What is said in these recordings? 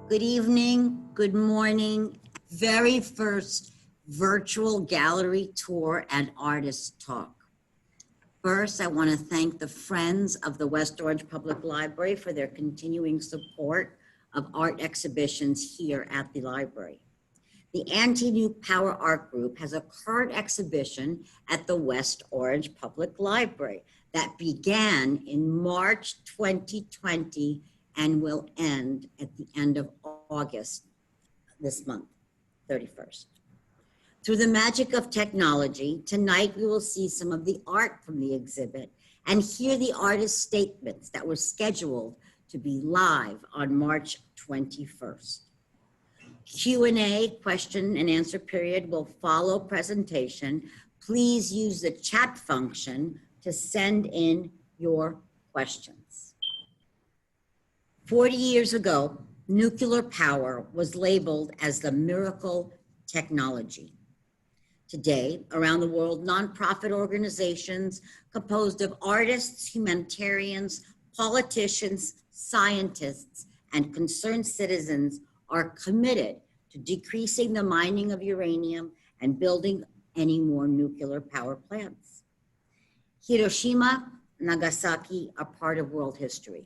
Good evening, good morning. Very first virtual gallery tour and artist talk. First, I want to thank the Friends of the West Orange Public Library for their continuing support of art exhibitions here at the library. The Anti-Nuke Power Art Group has a current exhibition at the West Orange Public Library that began in March 2020 and will end at the end of August this month, 31st. Through the magic of technology, tonight we will see some of the art from the exhibit and hear the artist's statements that were scheduled to be live on March 21st. Q&A, question and answer period, will follow presentation. Please use the chat function to send in your questions. 40 years ago, nuclear power was labeled as the miracle technology. Today, around the world, nonprofit organizations composed of artists, humanitarians, politicians, scientists, and concerned citizens are committed to decreasing the mining of uranium and building any more nuclear power plants. Hiroshima, Nagasaki are part of world history.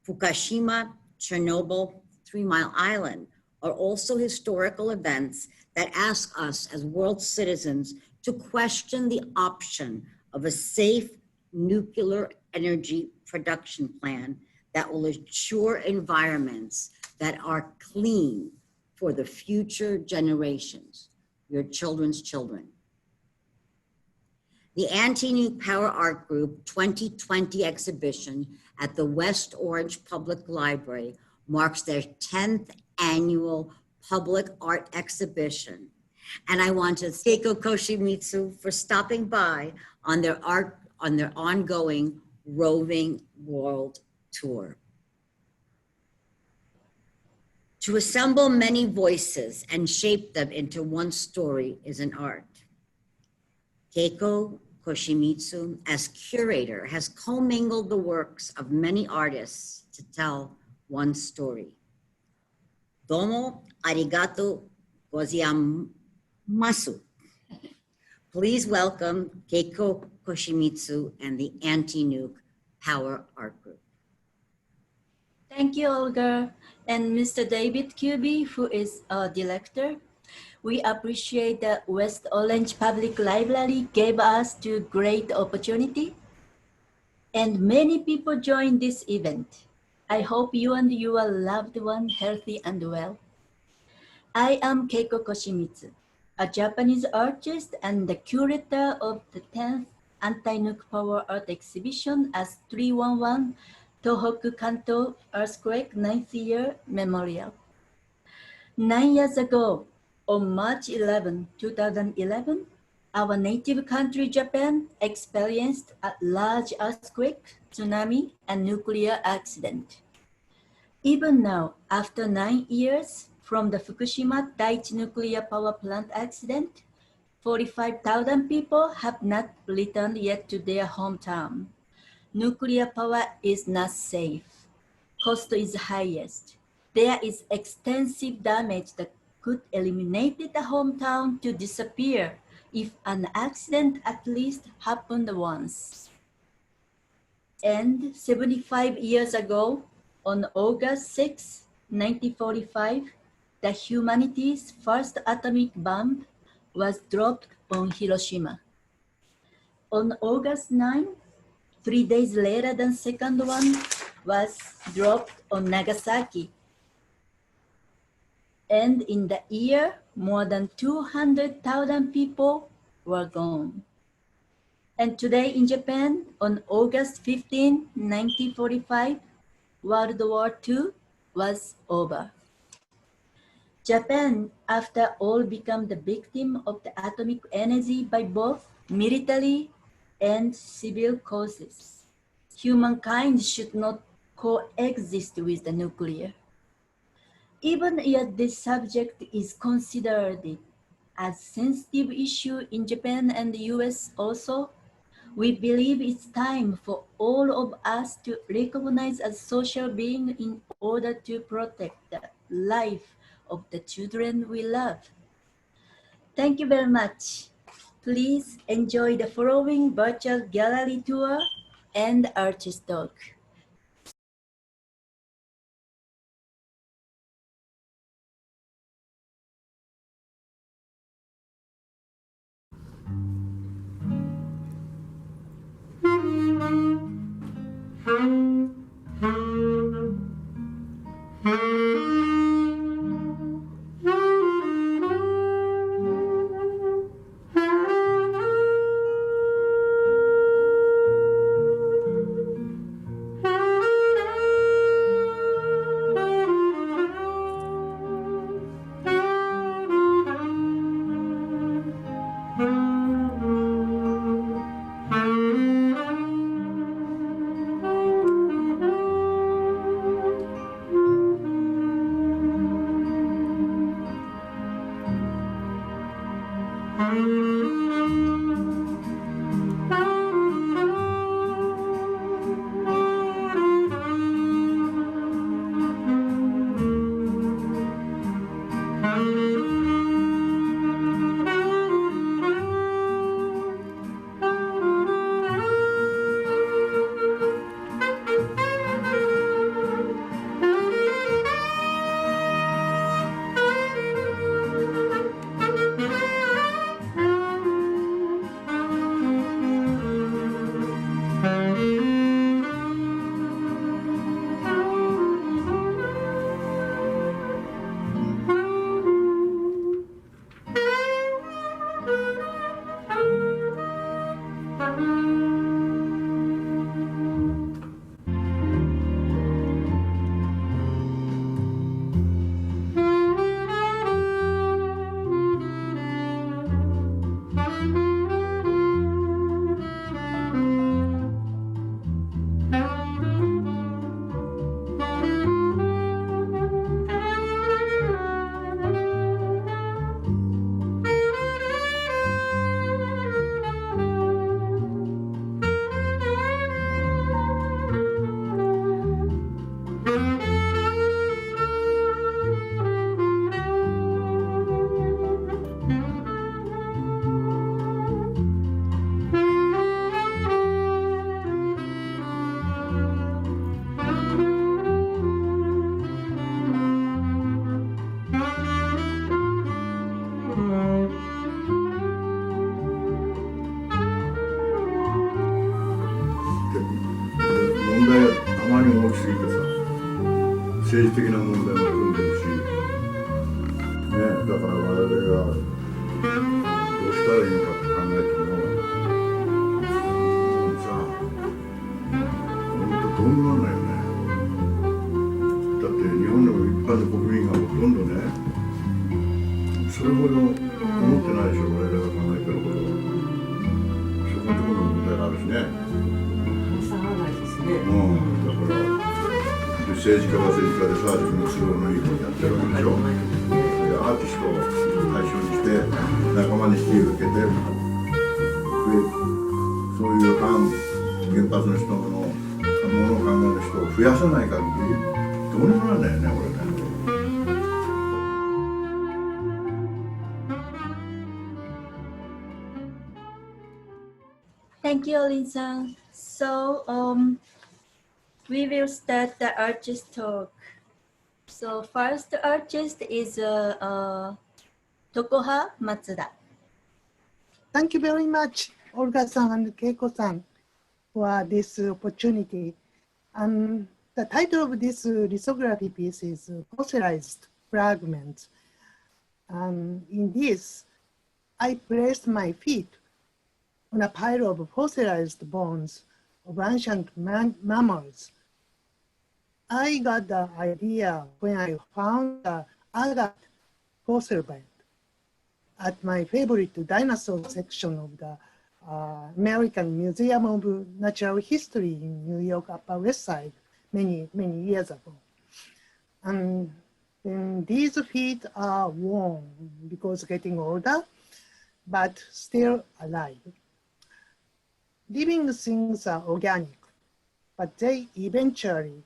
Fukushima, Chernobyl, 3 Mile Island are also historical events that ask us as world citizens to question the option of a safe nuclear energy production plan that will ensure environments that are clean for the future generations, your children's children. The Anti-Nuke Power Art Group 2020 exhibition at the West Orange Public Library marks their 10th annual public art exhibition. And I want to thank Keiko Koshimitsu for stopping by on their ongoing roving world tour. To assemble many voices and shape them into one story is an art. Keiko Koshimitsu, as curator, has commingled the works of many artists to tell one story. Domo arigato gozaimasu. Please welcome Keiko Koshimitsu and the Anti-Nuke Power Art Group. Thank you, Olga, and Mr. David Kuby, who is our director. We appreciate that West Orange Public Library gave us the great opportunity, and many people joined this event. I hope you and your loved one healthy and well. I am Keiko Koshimitsu, a Japanese artist and the curator of the 10th Anti-Nuke Power Art Exhibition as 311 Tohoku Kanto Earthquake 9th Year Memorial. 9 years ago, on March 11, 2011, our native country, Japan, experienced a large earthquake, tsunami, and nuclear accident. Even now, after 9 years from the Fukushima Daiichi nuclear power plant accident, 45,000 people have not returned yet to their hometown. Nuclear power is not safe. Cost is highest. There is extensive damage that could eliminate the hometown to disappear if an accident at least happened once. And 75 years ago, on August 6, 1945, the humanity's first atomic bomb was dropped on Hiroshima. On August 9, 3 days later, the second one was dropped on Nagasaki. And in the year, more than 200,000 people were gone. And today in Japan, on August 15, 1945, World War II was over. Japan, after all, became the victim of the atomic energy by both military and civil causes. Humankind should not coexist with the nuclear. Even if this subject is considered as sensitive issue in Japan and the US also, we believe it's time for all of us to recognize as social being in order to protect life of the children we love. Thank you very much. Please enjoy the following virtual gallery tour and artist talk.政治的な問題も含んでるし、ね、だから我々がどうしたらいいのかって考えても、さ、本当どうにもならないよね。だって日本の一般の国民がほとんどね、それほど思ってないでしょ、我々が考えてるほど。そこのところの問題があるしね。下がらないですね。だから政治家は政治家でさ、自分の都合のいいことやってるわけでしょ。でアーティストを対象にして仲間にしているけで、そういう反原発の人のものを考える人を増やさない限りどうにもならないよね、これね。Thank you, Lin-san. So, we will start the artist talk. So first artist is Tokoha Matsuda. Thank you very much, Olga-san and Keiko-san, for this opportunity. And the title of this lithography piece is Fossilized Fragments. And in this, I placed my feet on a pile of fossilized bones of ancient mammals. I got the idea when I found the agate fossil bed at my favorite dinosaur section of the American Museum of Natural History in New York Upper West Side many years ago. And these feet are worn because getting older, but still alive. Living things are organic, but they eventually,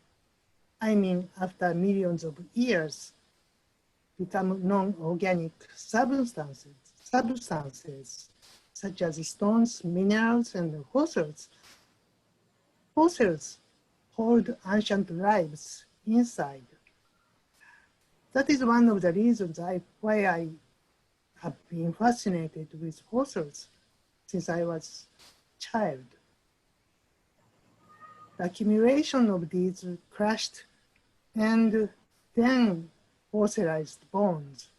I mean after millions of years, become non-organic substances such as stones, minerals, and fossils. Fossils hold ancient lives inside. That is one of the reasons why I have been fascinated with fossils since I was a child. The accumulation of these crushed and then fossilized bones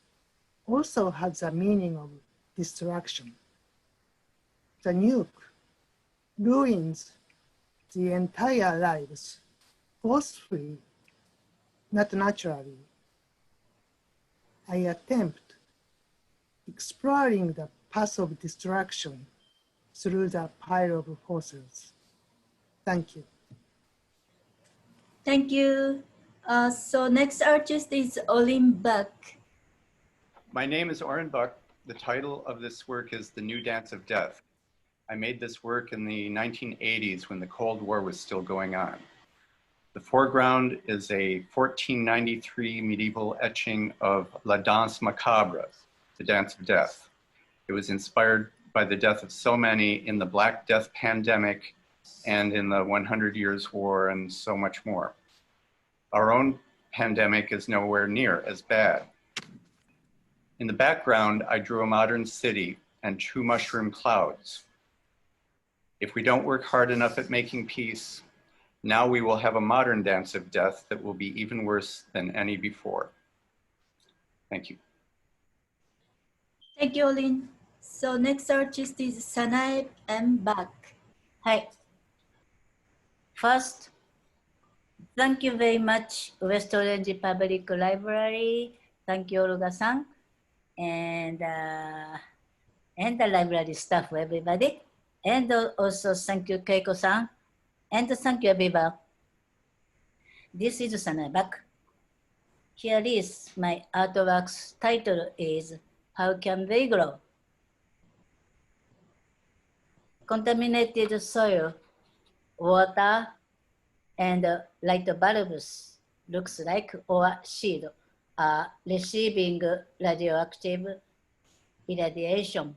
also has a meaning of destruction. The nuke ruins the entire lives forcefully, not naturally. I attempt exploring the path of destruction through the pile of fossils. Thank you. Thank you. So next artist is Olin Buck. My name is Oren Buck. The title of this work is The New Dance of Death. I made this work in the 1980s when the Cold War was still going on. The foreground is a 1493 medieval etching of La Danse Macabre, the Dance of Death. It was inspired by the death of so many in the Black Death pandemic and in the 100 Years' War and so much more. Our own pandemic is nowhere near as bad. In the background, I drew a modern city and two mushroom clouds. If we don't work hard enough at making peace, now we will have a modern dance of death that will be even worse than any before. Thank you. Thank you, Olin. So next artist is Sanae M. Buck. Hi. First, thank you very much, West Orange Public Library. Thank you, Olga-san, and the library staff, everybody. And also thank you, Keiko-san, and thank you, everyone. This is Sanae Buck. Here is my artwork's title is How Can They Grow? Contaminated soil, water, and light bulbs looks like or seed are receiving radioactive irradiation.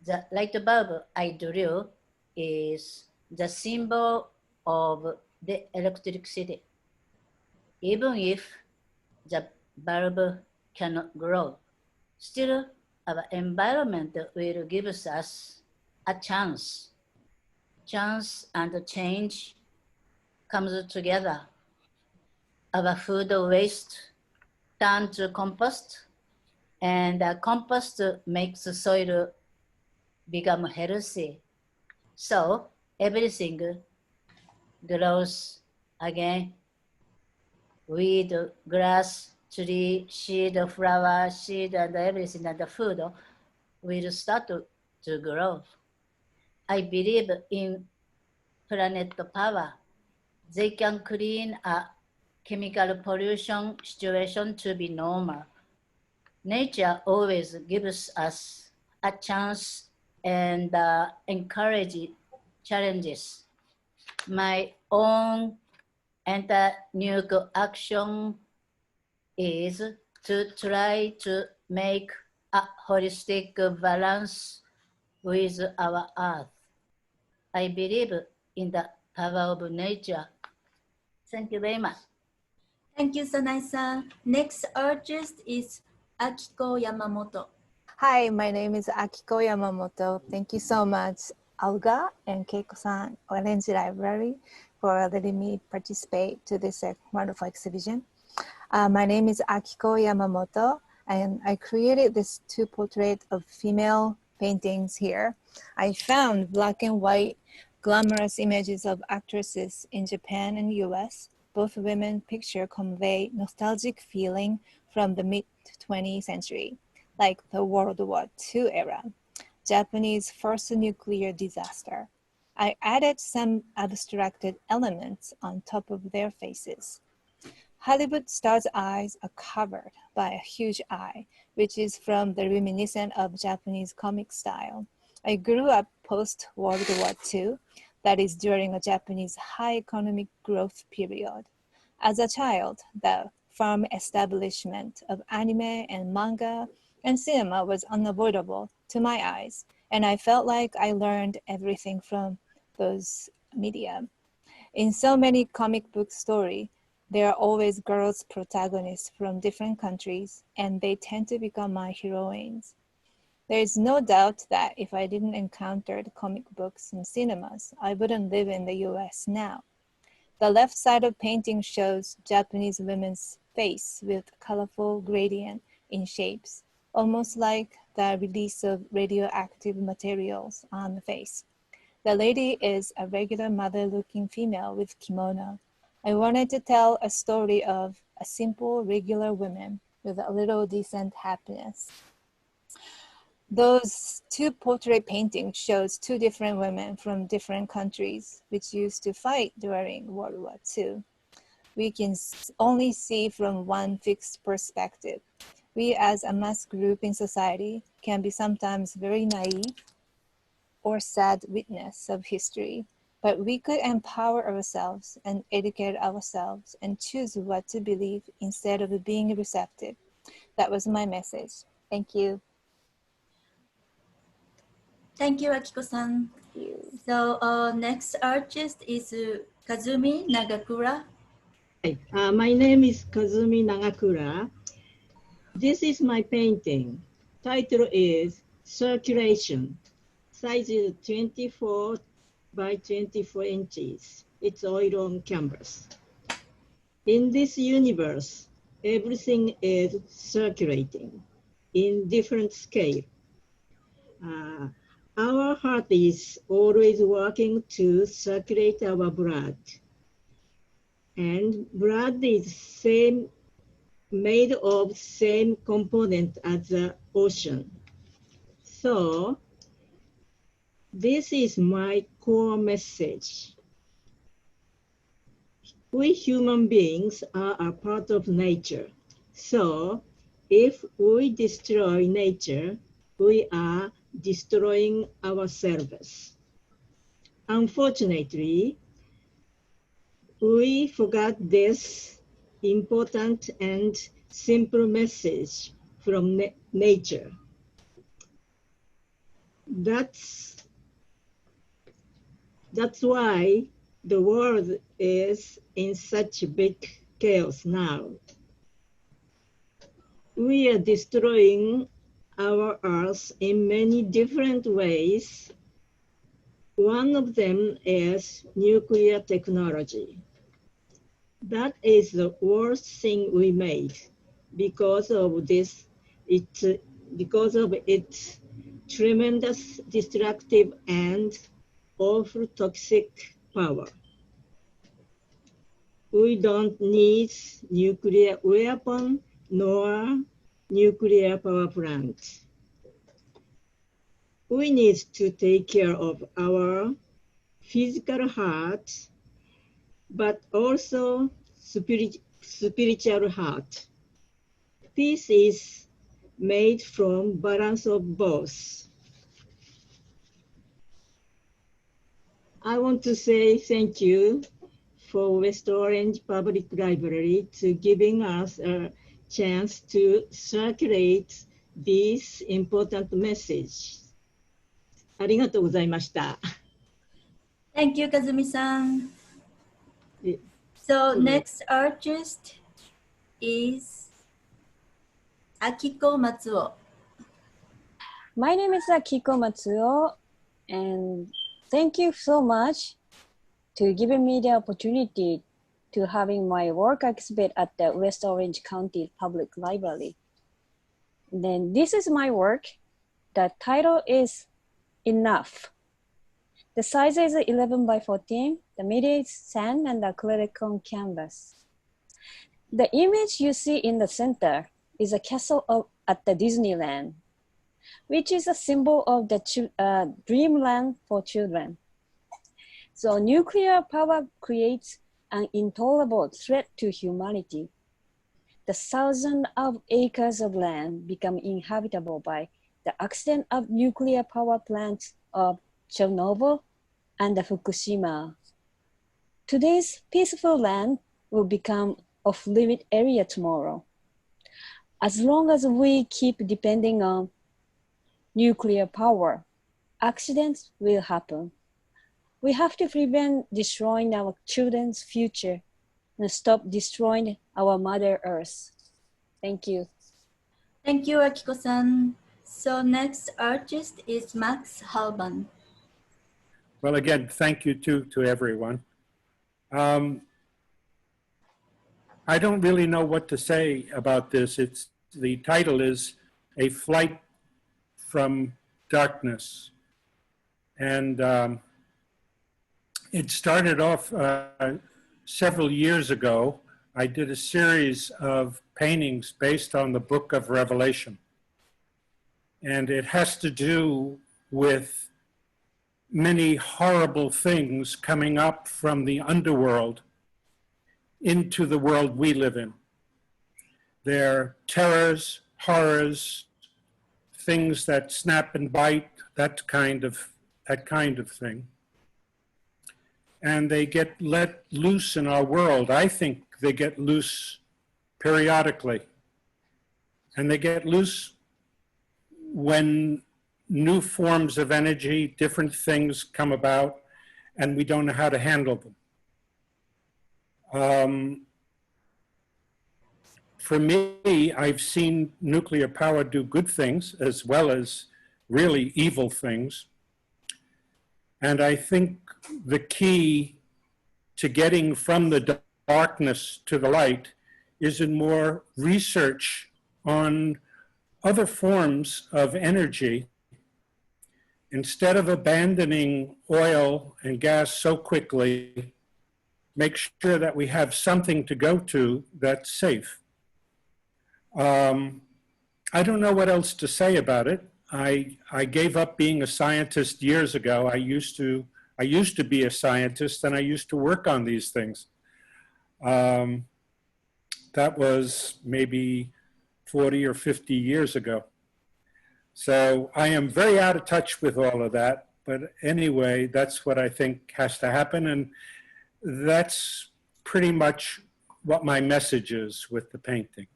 The light bulb I drew is the symbol of the electricity. Even if the bulb cannot grow, still our environment will give us a chance. Chance and change comes together. Our food waste turns to compost, and compost makes the soil become healthy. So everything grows again. Weed, grass, tree, seed, flower, seed, and everything, and the food will start to grow. I believe in planet power. They can clean a chemical pollution situation to be normal. Nature always gives us a chance and encourage challenges. My own anti-nuke action is to try to make a holistic balance with our earth. I believe in the power of nature. Thank you very much. Thank you, Sanae-san. Next artist is Akiko Yamamoto. Hi, my name is Akiko Yamamoto. Thank you so much, Olga and Keiko-san, Orange Library, for letting me participate to this wonderful exhibition. My name is Akiko Yamamoto, and I created this two portraits of female paintings here. I found black and white glamorous images of actresses in Japan and US. Both women picture convey nostalgic feeling from the mid-20th century, like the World War II era, Japanese first nuclear disaster. I added some abstracted elements on top of their faces. Hollywood stars' eyes are covered by a huge eye, which is from the reminiscent of Japanese comic style. I grew up post-World War II, that is during a Japanese high economic growth period. As a child, the firm establishment of anime and manga and cinema was unavoidable to my eyes, and I felt like I learned everything from those media. In so many comic book stories, there are always girls protagonists from different countries, and they tend to become my heroines. There is no doubt that if I didn't encounter the comic books in cinemas, I wouldn't live in the US now. The left side of painting shows Japanese women's face with colorful gradient in shapes, almost like the release of radioactive materials on the face. The lady is a regular mother-looking female with kimono. I wanted to tell a story of a simple, regular woman with a little decent happiness. Those two portrait paintings shows two different women from different countries which used to fight during World War II. We can only see from one fixed perspective. We as a mass group in society can be sometimes very naive or sad witness of history, but we could empower ourselves and educate ourselves and choose what to believe instead of being receptive. That was my message. Thank you. Thank you, Akiko-san. So next artist is Kazumi Nagakura. My name is Kazumi Nagakura. This is my painting. Title is Circulation. Size is 24 by 24 inches. It's oil on canvas. In this universe, everything is circulating in different scale. Our heart is always working to circulate our blood. And blood is made of same component as the ocean. So this is my core message. We human beings are a part of nature. So if we destroy nature, we are destroying ourselves. Unfortunately, we forgot this important and simple message from nature. That's why the world is in such big chaos now. We are destroying our Earth in many different ways. One of them is nuclear technology. That is the worst thing we made because of its tremendous destructive and awful toxic power. We don't need nuclear weapon nor nuclear power plant. We need to take care of our physical heart, but also spiritual heart. Peace is made from balance of both. I want to say thank you for West Orange Public Library to giving us a chance to circulate this important message. ありがとうございました。Thank you, Kazumi-san. So next artist is Akiko Matsuo. My name is Akiko Matsuo, and thank you so much to giving me the opportunity to having my work exhibit at the West Orange County Public Library. Then this is my work. The title is Enough. The size is 11 by 14. The media is sand and acrylic on canvas. The image you see in the center is a castle at the Disneyland, which is a symbol of the dreamland for children. So nuclear power creates an intolerable threat to humanity. The thousands of acres of land become inhabitable by the accident of nuclear power plants of Chernobyl and Fukushima. Today's peaceful land will become off-limit area tomorrow. As long as we keep depending on nuclear power, accidents will happen. We have to prevent destroying our children's future and stop destroying our Mother Earth. Thank you. Thank you, Akiko-san. So next artist is Max Halban. Well, again, thank you to everyone. I don't really know what to say about this. The title is A Flight from Darkness. And it started off several years ago. I did a series of paintings based on the book of Revelation. And it has to do with many horrible things coming up from the underworld into the world we live in. They're terrors, horrors, things that snap and bite, that kind of thing. And they get let loose in our world. I think they get loose periodically. And they get loose when new forms of energy, different things come about, and we don't know how to handle them. For me, I've seen nuclear power do good things as well as really evil things. And I think the key to getting from the darkness to the light is in more research on other forms of energy. Instead of abandoning oil and gas so quickly, make sure that we have something to go to that's safe. I don't know what else to say about it. I gave up being a scientist years ago. I used to be a scientist, and I used to work on these things. That was maybe 40 or 50 years ago. So I am very out of touch with all of that. But anyway, that's what I think has to happen. And that's pretty much what my message is with the painting.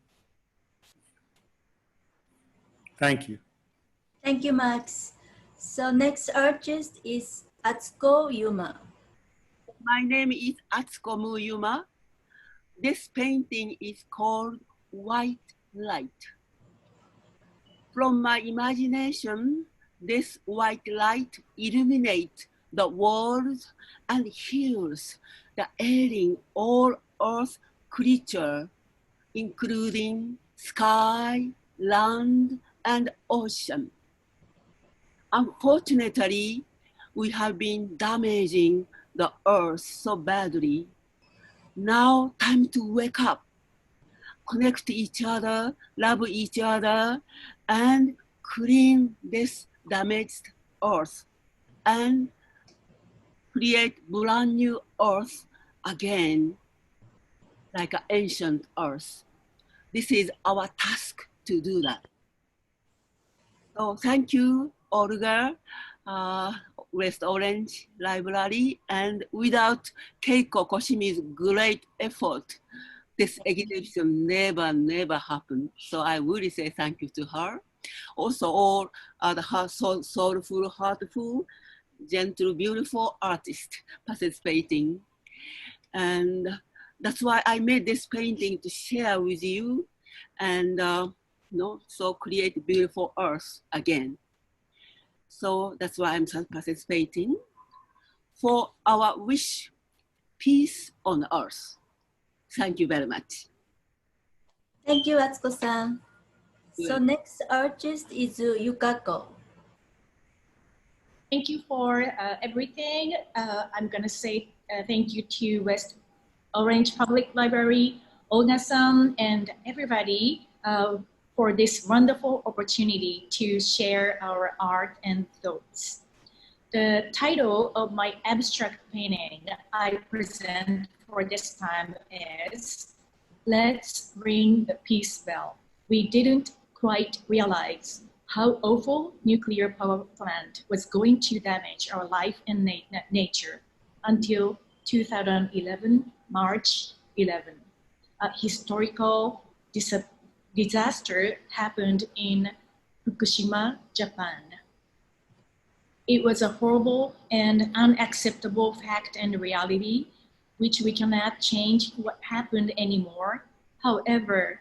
Thank you. Thank you, Max. So next artist is Atsuko Yuma. My name is Atsuko Yuma. This painting is called White Light. From my imagination, this white light illuminates the world and heals the ailing all earth creature, including sky, land, and ocean. Unfortunately, we have been damaging the earth so badly. Now, time to wake up, connect each other, love each other, and clean this damaged earth and create brand new earth again, like an ancient earth. This is our task to do that. So thank you, Olga, West Orange Library, and without Keiko Koshimi's great effort, this exhibition never happened. So I really say thank you to her. Also, all the soulful, heartful, gentle, beautiful artists participating. And that's why I made this painting to share with you and so create beautiful earth again. So that's why I'm participating for our wish, peace on earth. Thank you very much. Thank you, Atsuko-san. So next artist is Yukako. Thank you for everything. I'm gonna say thank you to West Orange Public Library, Olga-san, and everybody for this wonderful opportunity to share our art and thoughts. The title of my abstract painting I present for this time is Let's Ring the Peace Bell. We didn't quite realize how awful nuclear power plant was going to damage our life and nature until 2011, March 11. historical disaster happened in Fukushima, Japan. It was a horrible and unacceptable fact and reality, which we cannot change what happened anymore. However,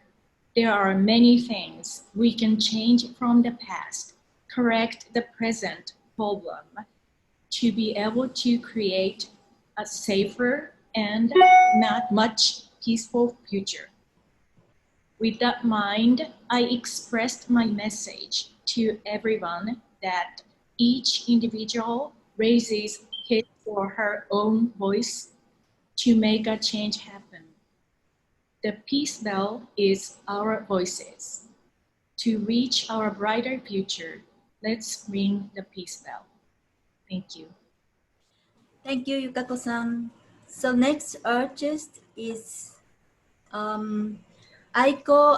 there are many things we can change from the past, correct the present problem, to be able to create a safer and not much peaceful future. With that mind, I expressed my message to everyone that each individual raises his or her own voice to make a change happen. The peace bell is our voices. To reach our brighter future, let's ring the peace bell. Thank you. Thank you, Yukako-san. So next artist is Aiko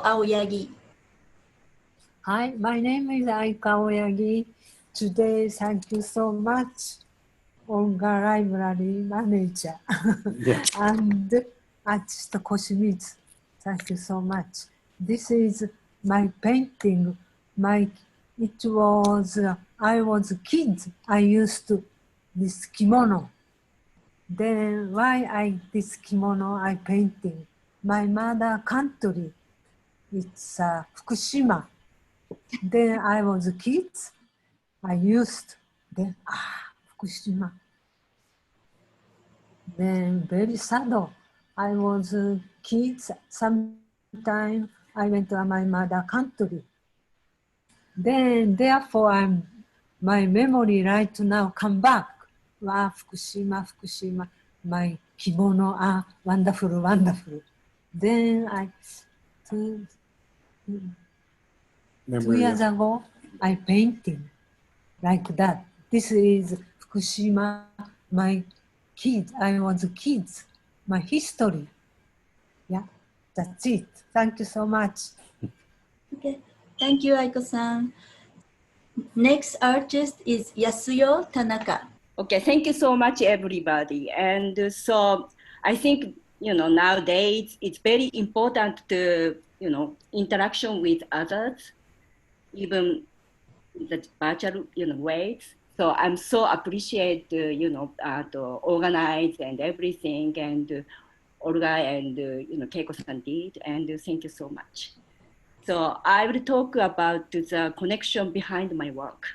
Aoyagi. Hi, my name is Aika Oyagi. Today, thank you so much, Olga Library Manager and Artist Koshimizu. Thank you so much. This is my painting. I was a kid. I used this kimono. Then this kimono I painting. My mother country, it's Fukushima. Then I was a kid. I used then Fukushima. Then very sad. I was a kid. Sometime I went to my mother country. Then therefore my memory right now come back. Wow, Fukushima, Fukushima. My kimono, wonderful, wonderful. Then 2 years ago, I painted like that. This is Fukushima, my kid. I was a kid, my history. Yeah, that's it. Thank you so much. Okay, thank you, Aiko-san. Next artist is Yasuyo Tanaka. Okay, thank you so much, everybody. And so I think, nowadays it's very important to, interaction with others, even the virtual, ways. So I'm so appreciate, to organize and everything, and Olga and, Keiko-san did, and thank you so much. So I will talk about the connection behind my work.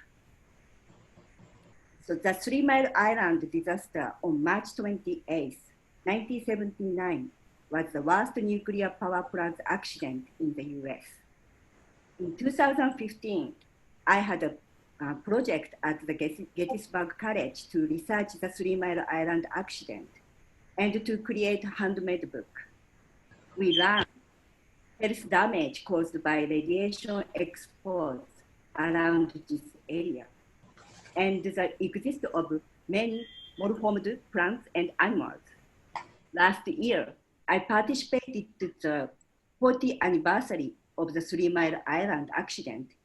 So the 3 Mile Island disaster on March 28, 1979 was the worst nuclear power plant accident in the US. In 2015, I had a project at the Gettysburg College to research the 3 Mile Island accident and to create a handmade book. We learned health damage caused by radiation exposure around this area, and the existence of many malformed plants and animals. Last year, I participated to the 40th anniversary of the 3 Mile Island accident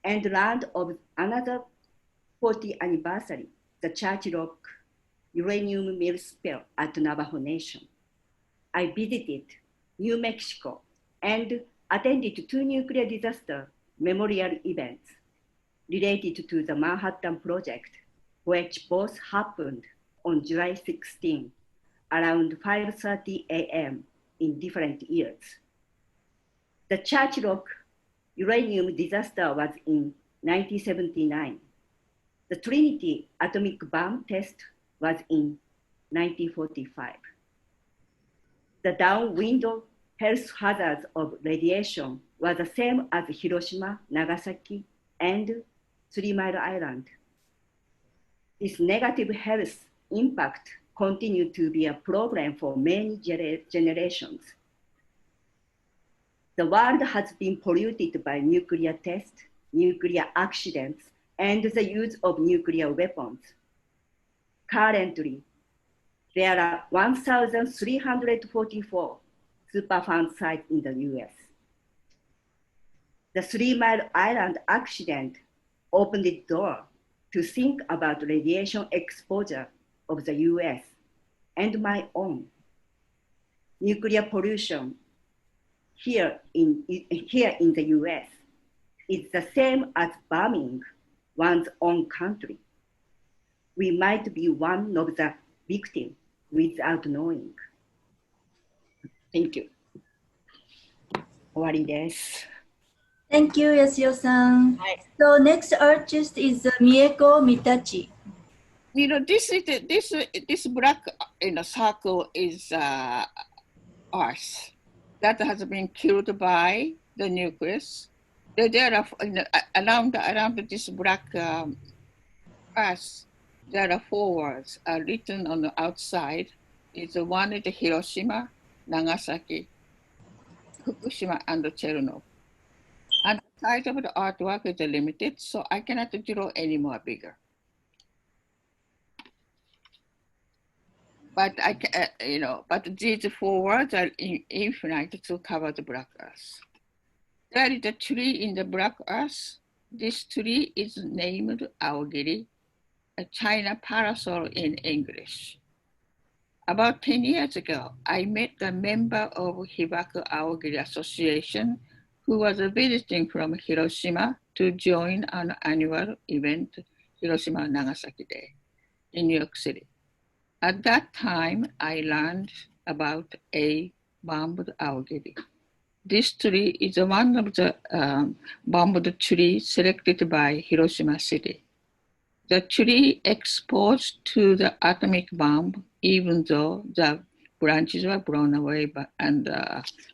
and learned of another 40th anniversary, the Church Rock uranium mill spill at Navajo Nation. I visited New Mexico and attended 2 nuclear disaster memorial events related to the Manhattan Project, which both happened on July 16, around 5:30 a.m. in different years. The Church Rock uranium disaster was in 1979. The Trinity atomic bomb test was in 1945. The downwind health hazards of radiation was the same as Hiroshima, Nagasaki, and 3 Mile Island. This negative health impact continued to be a problem for many generations. The world has been polluted by nuclear tests, nuclear accidents, and the use of nuclear weapons. Currently, there are 1,344 Superfund sites in the US. The 3 Mile Island accident opened the door to think about radiation exposure of the US and my own. Nuclear pollution here in the US is the same as bombing one's own country. We might be one of the victims without knowing. Thank you. 終わりです。Thank you, Yasuo-san. So next artist is Mieko Mitachi. You know, this black circle is Earth that has been killed by the nucleus. There are around this black Earth. There are 4 words written on the outside. It's one is Hiroshima, Nagasaki, Fukushima, and Chernobyl. And the size of the artwork is limited, so I cannot draw any more bigger. But but these 4 words are infinite to cover the black earth. There is a tree in the black earth. This tree is named Aogiri, a China parasol in English. About 10 years ago, I met a member of Hibaku Aogiri Association who was visiting from Hiroshima to join an annual event, Hiroshima Nagasaki Day, in New York City. At that time, I learned about a bombed aogiri. This tree is one of the bombed trees selected by Hiroshima City. The tree exposed to the atomic bomb, even though the branches were blown away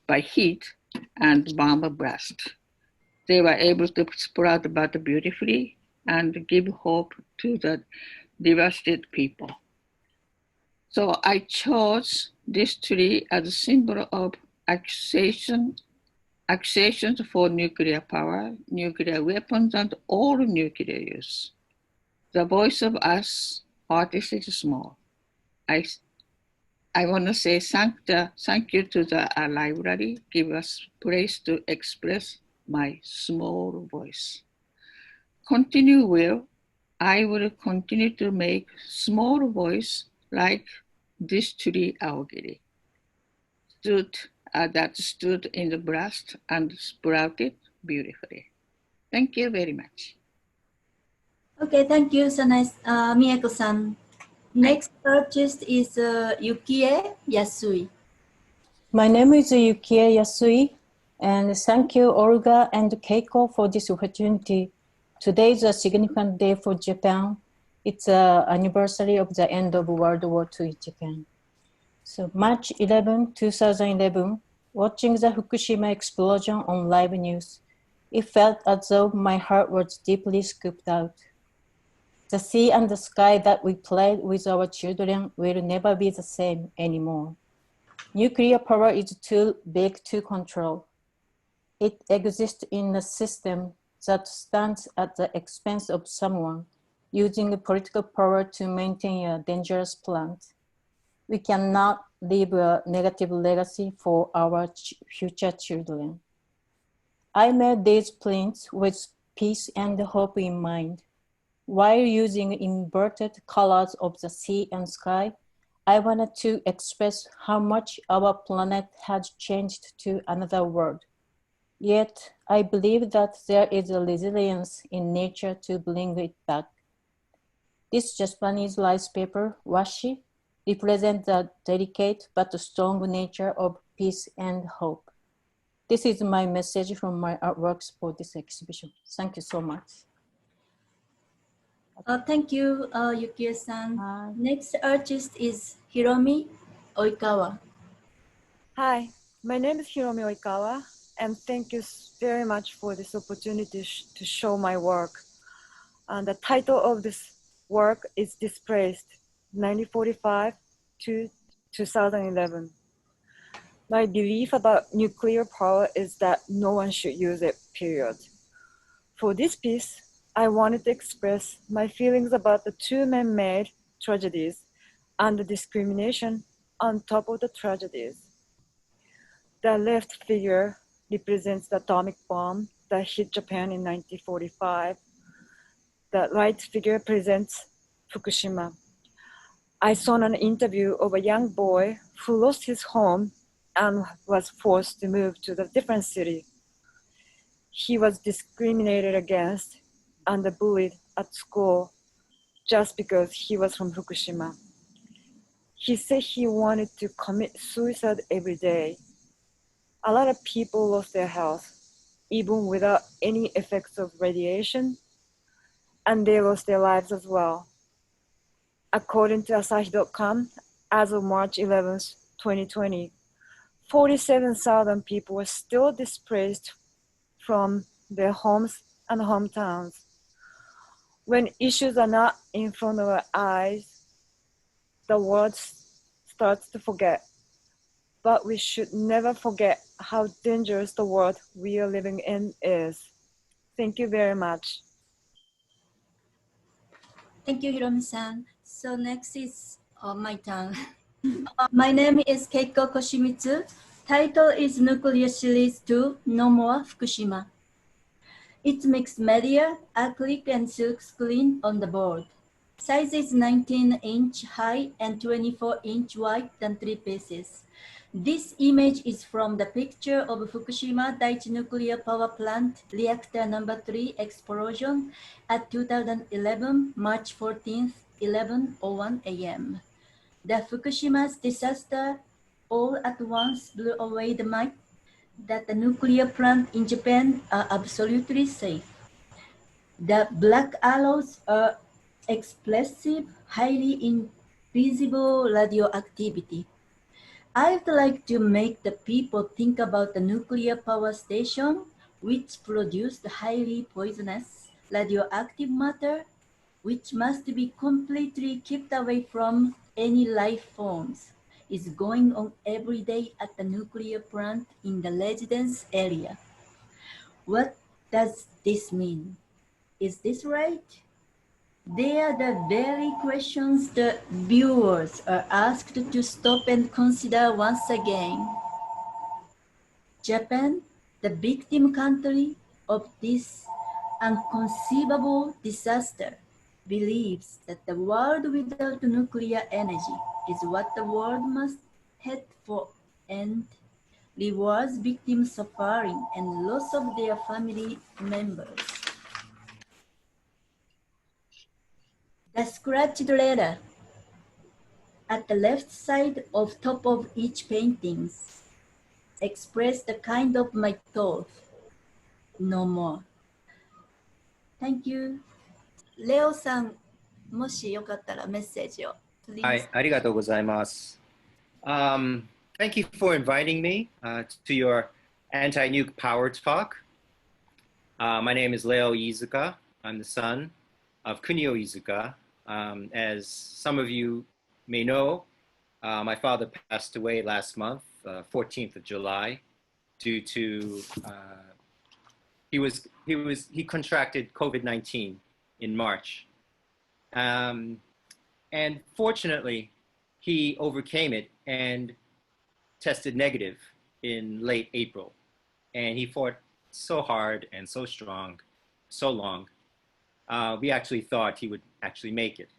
by heat and bomb blast. They were able to sprout but beautifully and give hope to the devastated people. So I chose this tree as a symbol of accusations for nuclear power, nuclear weapons, and all nuclear use. The voice of us artists is small. I want to say thank you to the library, give us place to express my small voice. I will continue to make small voice like this tree aogiri that stood in the blast and sprouted beautifully. Thank you very much. Okay, thank you, Mieko-san. Next artist is Yukie Yasui. My name is Yukie Yasui, and thank you, Olga and Keiko, for this opportunity. Today is a significant day for Japan. It's the anniversary of the end of World War II in Japan. So March 11, 2011, watching the Fukushima explosion on live news, it felt as though my heart was deeply scooped out. The sea and the sky that we played with our children will never be the same anymore. Nuclear power is too big to control. It exists in a system that stands at the expense of someone using political power to maintain a dangerous plant. We cannot leave a negative legacy for our future children. I made these prints with peace and hope in mind. While using inverted colors of the sea and sky, I wanted to express how much our planet has changed to another world. Yet, I believe that there is a resilience in nature to bring it back. This Japanese rice paper, washi, represents the delicate but strong nature of peace and hope. This is my message from my artworks for this exhibition. Thank you so much. Thank you, Yukie-san. Next artist is Hiromi Oikawa. Hi, my name is Hiromi Oikawa, and thank you very much for this opportunity to show my work. And the title of this work is Displaced, 1945 to 2011. My belief about nuclear power is that no one should use it, period. For this piece, I wanted to express my feelings about the two man-made tragedies and the discrimination on top of the tragedies. The left figure represents the atomic bomb that hit Japan in 1945. The right figure presents Fukushima. I saw an interview of a young boy who lost his home and was forced to move to the different city. He was discriminated against and bullied at school just because he was from Fukushima. He said he wanted to commit suicide every day. A lot of people lost their health, even without any effects of radiation, and they lost their lives as well. According to Asahi.com, as of March 11th, 2020, 47,000 people were still displaced from their homes and hometowns. When issues are not in front of our eyes, the world starts to forget. But we should never forget how dangerous the world we are living in is. Thank you very much. Thank you, Hiromi-san. So next is my turn. My name is Keiko Koshimitsu. Title is Nuclear Series 2, No More Fukushima. It's mixed media, acrylic and silk screen on the board. Size is 19-inch high and 24-inch wide and 3 pieces. This image is from the picture of Fukushima Daiichi Nuclear Power Plant reactor number 3 explosion at 2011 March 14th, 11:01 a.m. The Fukushima's disaster all at once blew away the myth that the nuclear plant in Japan are absolutely safe. The black arrows are explosive, highly invisible radioactivity. I'd like to make the people think about the nuclear power station, which produced highly poisonous radioactive matter, which must be completely kept away from any life forms, is going on every day at the nuclear plant in the residence area. What does this mean? Is this right? They are the very questions the viewers are asked to stop and consider once again. Japan, the victim country of this unconceivable disaster, believes that the world without nuclear energy is what the world must head for and rewards victims' suffering and loss of their family members. The scratched letter at the left side of top of each painting express the kind of my thought. No more. Thank you. レオさん、もしよかったらメッセージを。はい、ありがとうございます。Thank you for inviting me to your anti-nuke power talk. My name is Leo Iizuka. I'm the son of Kunio Iizuka. As some of you may know, my father passed away last month, 14th of July, due to he contracted COVID-19 in March, and fortunately, he overcame it and tested negative in late April, and he fought so hard and so strong, so long. We actually thought he would actually make it,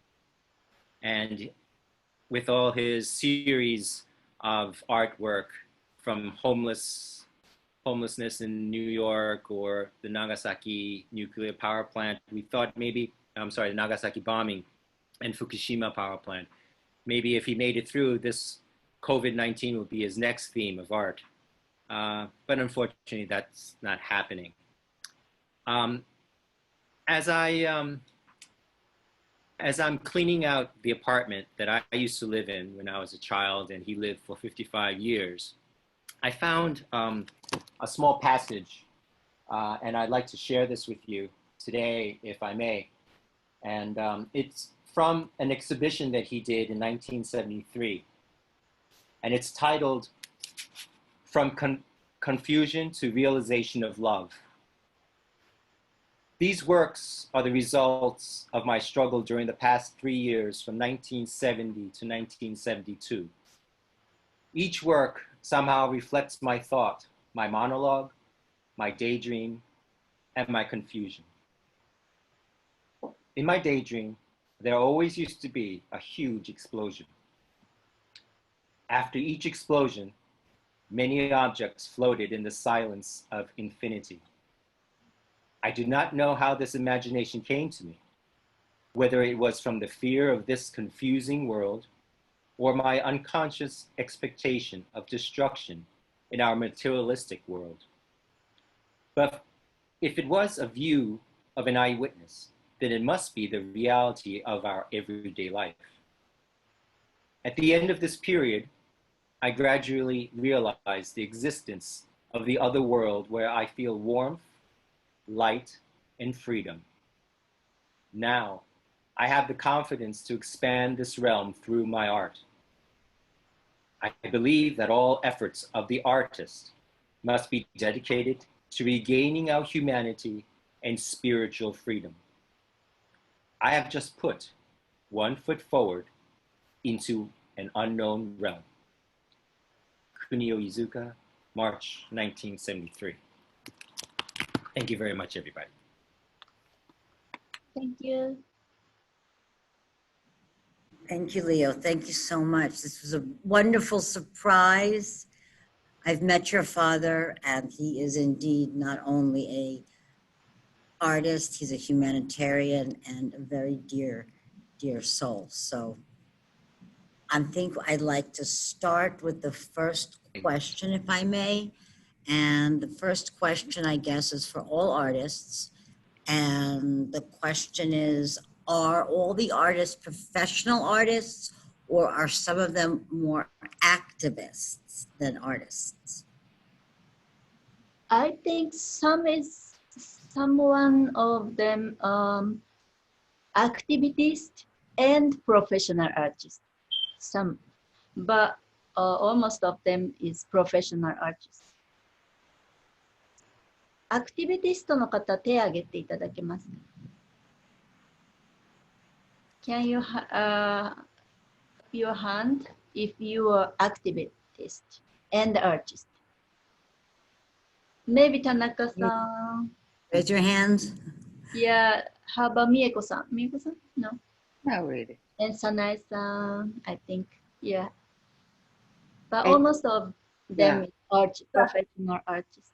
and with all his series of artwork from homelessness in New York or the Nagasaki nuclear power plant, we thought maybe, the Nagasaki bombing and Fukushima power plant, maybe if he made it through, this COVID-19 would be his next theme of art. But unfortunately, that's not happening. As I'm cleaning out the apartment that I used to live in when I was a child, and he lived for 55 years, I found a small passage, and I'd like to share this with you today, if I may. And it's from an exhibition that he did in 1973. And it's titled, From Confusion to Realization of Love. These works are the results of my struggle during the past 3 years from 1970 to 1972. Each work somehow reflects my thought, my monologue, my daydream, and my confusion. In my daydream, there always used to be a huge explosion. After each explosion, Many objects floated in the silence of infinity. I do not know how this imagination came to me, whether it was from the fear of this confusing world or my unconscious expectation of destruction in our materialistic world. But if it was a view of an eyewitness, then it must be the reality of our everyday life. At the end of this period, I gradually realized the existence of the other world where I feel warmth, light, and freedom. Now, I have the confidence to expand this realm through my art. I believe that all efforts of the artist must be dedicated to regaining our humanity and spiritual freedom. I have just put one foot forward into an unknown realm. Kunio Iizuka, March 1973. Thank you very much, everybody. Thank you. Thank you, Leo. Thank you so much. This was a wonderful surprise. I've met your father, and he is indeed not only a artist, he's a humanitarian and a very dear, dear soul. So I think I'd like to start with the first question, if I may. And the first question, I guess, is for all artists. And the question is, are all the artists professional artists, or are some of them more activists than artists? I think someone of them activist and professional artist. Some, but almost of them is professional artist. アクティビティストの方、手を挙げていただけますか？ Can you your hand if you are activist and artist? Maybe Tanaka-san. Raise your hands. Yeah, how about Mieko-san? Mieko-san? No. Not really. And Sanae-san, I think. Yeah. But almost of them are professional artists.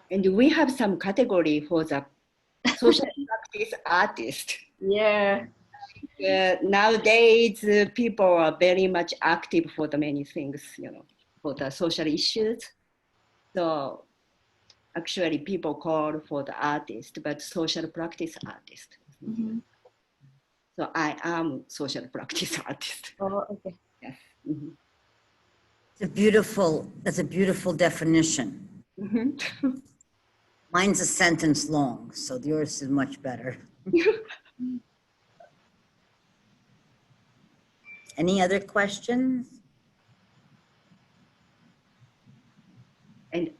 And we have some category for the social practice artist. Yeah. Nowadays, people are very much active for the many things, for the social issues. So actually people call for the artist, but social practice artist. Mm-hmm. So I am social practice artist. Oh, okay. Yes. Mm-hmm. That's a beautiful definition. Mm-hmm. Mine's a sentence long, so yours is much better. Any other questions? And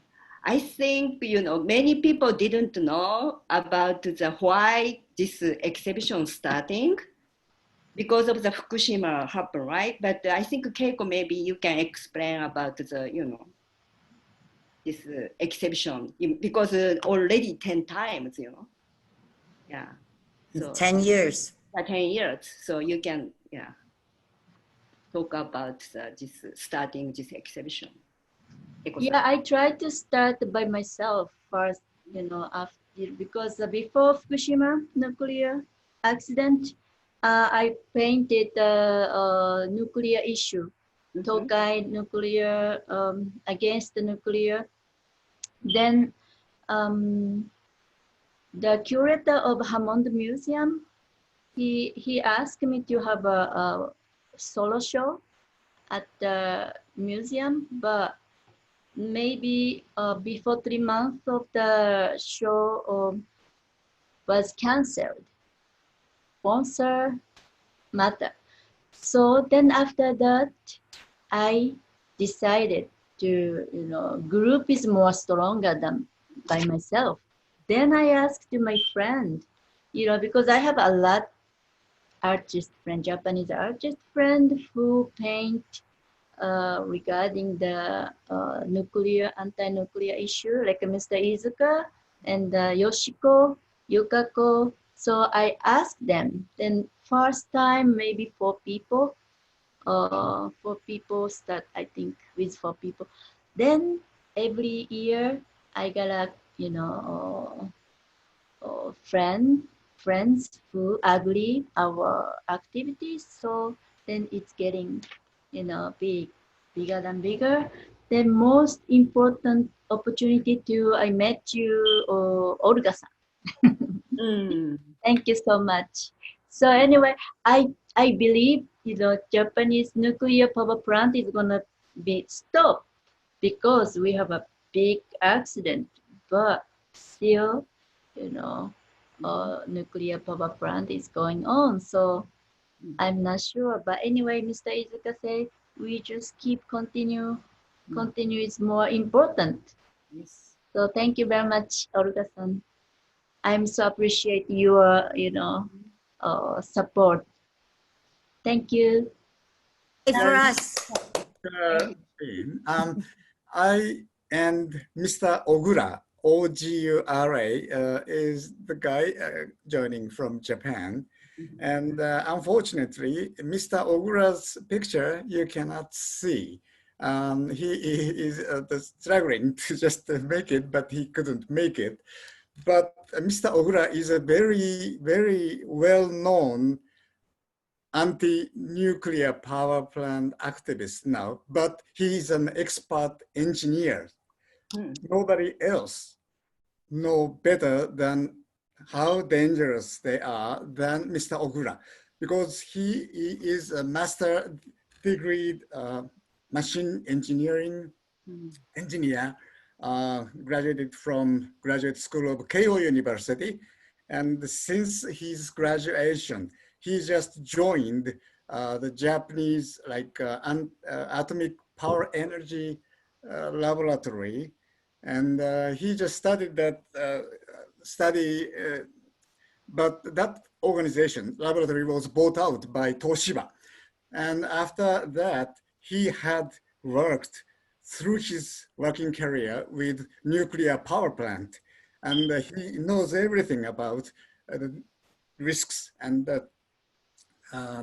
I think, many people didn't know about why this exhibition starting because of the Fukushima happened, right? But I think Keiko, maybe you can explain about the, this exhibition because already 10 times, Yeah. So, 10 years. 10 years. So you can, talk about this starting this exhibition. Yeah, I tried to start by myself first, after, because before Fukushima nuclear accident, I painted the nuclear issue, Tokai nuclear, against the nuclear. Then the curator of Hammond Museum, he asked me to have a solo show at the museum, but maybe before 3 months of the show was canceled. Sponsor matter. So then after that, I decided to, group is more stronger than by myself. Then I asked my friend, because I have a lot Japanese artist friend who paint regarding the anti-nuclear issue, like Mr. Iizuka and Yoshiko, Yukako. So I asked them. Then first time, maybe 4 people for people that I think with for people. Then every year I got a friends who agree our activities. So then it's getting bigger and bigger. The most important opportunity to I met you, Olga-san. Thank you so much. So anyway, I believe Japanese nuclear power plant is gonna be stopped because we have a big accident, but still, nuclear power plant is going on. So I'm not sure. But anyway, Mr. Izuka said we just keep continue. Continue is more important. Yes. So thank you very much, Olga-san. I'm so appreciate your support. Thank you. Hey, for us. I and Mr. Ogura, Ogura, is the guy joining from Japan. And unfortunately, Mr. Ogura's picture you cannot see. He is struggling to just make it, but he couldn't make it. But Mr. Ogura is a very, very well-known anti-nuclear power plant activist now, but he is an expert engineer. Nobody else know better than how dangerous they are than Mr. Ogura, because he is a master degree machine engineering engineer, graduated from Graduate School of Keio University. And since his graduation, he just joined the Japanese atomic power energy laboratory. And he just studied that but that organization, laboratory, was bought out by Toshiba. And after that, he had worked through his working career with nuclear power plant. And he knows everything about the risks and the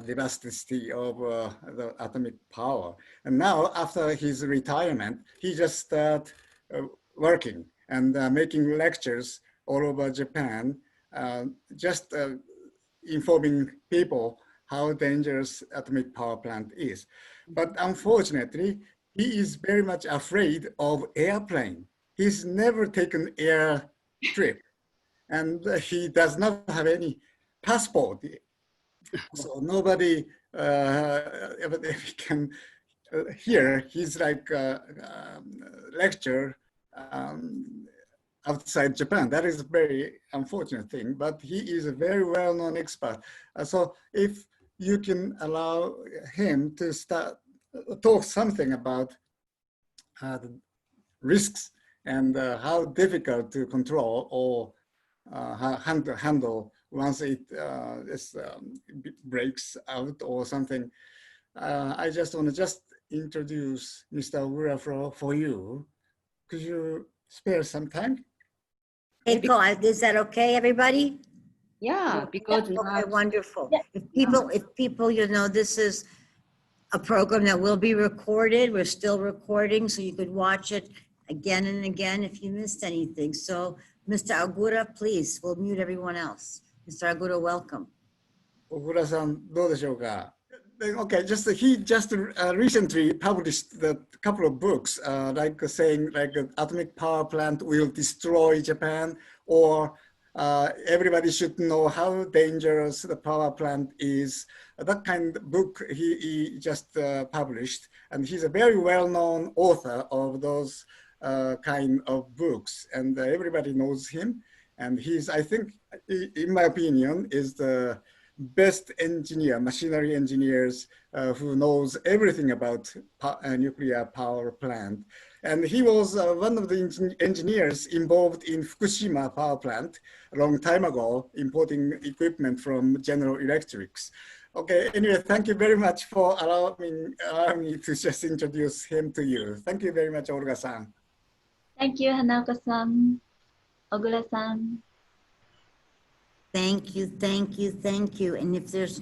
devastating of the atomic power. And now, after his retirement, he just started working and making lectures all over Japan, just informing people how dangerous atomic power plant is. But unfortunately, he is very much afraid of airplane. He's never taken air trip, and he does not have any passport. So nobody can hear his lecture outside Japan. That is a very unfortunate thing, but he is a very well-known expert. So if you can allow him to talk something about the risks and how difficult to control or handle once it breaks out or something. I just want to introduce Mr. Ogura for you. Could you spare some time? Keiko, is that okay, everybody? Yeah, because okay, wonderful. If people, this is a program that will be recorded. We're still recording, so you could watch it again and again if you missed anything. So, Mr. Ogura, please, we'll mute everyone else. Mr. Ogura, welcome. Ogura-san, どうでしょうか? Okay, he just recently published a couple of books, saying atomic power plant will destroy Japan, or everybody should know how dangerous the power plant is. That kind of book he just published, and he's a very well-known author of those kind of books, and everybody knows him. And he's, I think, in my opinion, is the best engineer, machinery engineers who knows everything about nuclear power plant. And he was one of the engineers involved in Fukushima power plant a long time ago, importing equipment from General Electrics. Okay, anyway, thank you very much for allowing me to just introduce him to you. Thank you very much, Olga-san. Thank you, Hanaoka-san, Ogura-san. Thank you, thank you, thank you. And if there's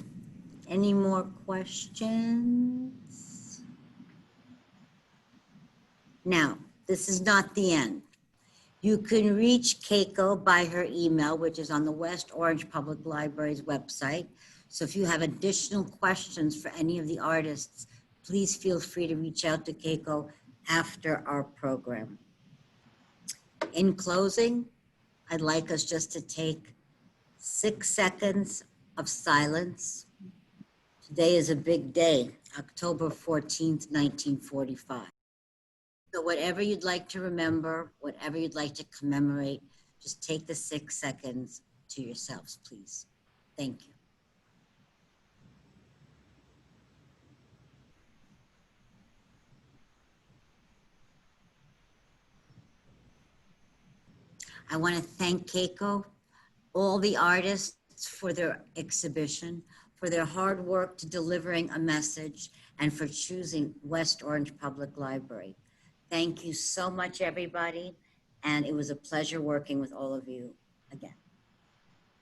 Any more questions? Now, this is not the end. You can reach Keiko by her email, which is on the West Orange Public Library's website. So if you have additional questions for any of the artists, please feel free to reach out to Keiko after our program. In closing, I'd like us just to take 6 seconds of silence. Today is a big day, October 14th, 1945. So whatever you'd like to remember, whatever you'd like to commemorate, just take the 6 seconds to yourselves, please. Thank you. I want to thank Keiko, all the artists for their exhibition, for their hard work to delivering a message, and for choosing West Orange Public Library. Thank you so much, everybody. And it was a pleasure working with all of you again.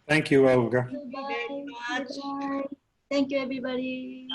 Thank you, Olga. Bye. Bye. Thank you, everybody.